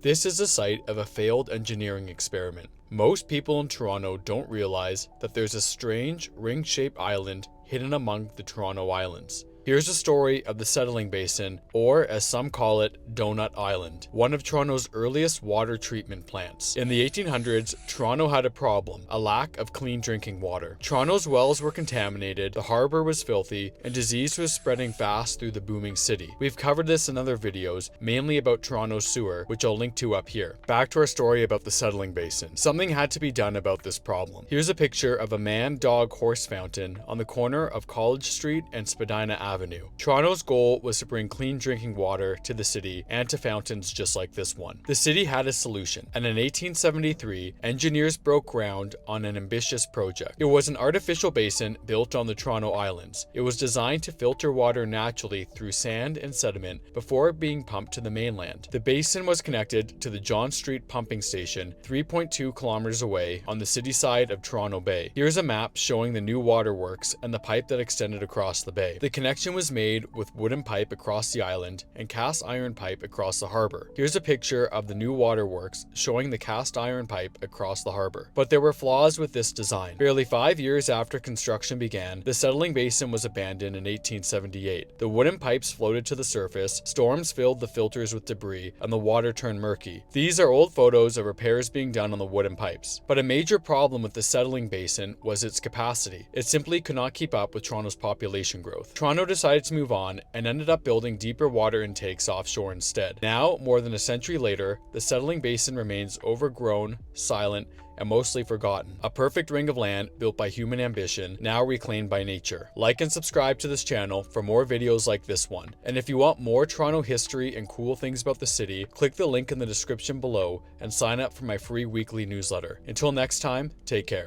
This is the site of a failed engineering experiment. Most people in Toronto don't realize that there's a strange ring-shaped island hidden among the Toronto Islands. Here's a story of the settling basin, or as some call it, Donut Island, one of Toronto's earliest water treatment plants. In the 1800s, Toronto had a problem, a lack of clean drinking water. Toronto's wells were contaminated, the harbor was filthy, and disease was spreading fast through the booming city. We've covered this in other videos, mainly about Toronto's sewer, which I'll link to up here. Back to our story about the settling basin. Something had to be done about this problem. Here's a picture of a man-dog-horse fountain on the corner of College Street and Spadina Avenue. Toronto's goal was to bring clean drinking water to the city and to fountains just like this one. The city had a solution, and in 1873, engineers broke ground on an ambitious project. It was an artificial basin built on the Toronto Islands. It was designed to filter water naturally through sand and sediment before being pumped to the mainland. The basin was connected to the John Street pumping station 3.2 kilometers away on the city side of Toronto Bay. Here's a map showing the new waterworks and the pipe that extended across the bay. The connection was made with wooden pipe across the island and cast iron pipe across the harbor. Here's a picture of the new waterworks showing the cast iron pipe across the harbor. But there were flaws with this design. Barely 5 years after construction began, the settling basin was abandoned in 1878. The wooden pipes floated to the surface, storms filled the filters with debris, and the water turned murky. These are old photos of repairs being done on the wooden pipes. But a major problem with the settling basin was its capacity. It simply could not keep up with Toronto's population growth. Toronto decided to move on and ended up building deeper water intakes offshore instead. Now, more than a century later, the settling basin remains overgrown, silent, and mostly forgotten. A perfect ring of land built by human ambition, now reclaimed by nature. Like and subscribe to this channel for more videos like this one. And if you want more Toronto history and cool things about the city, click the link in the description below and sign up for my free weekly newsletter. Until next time, take care.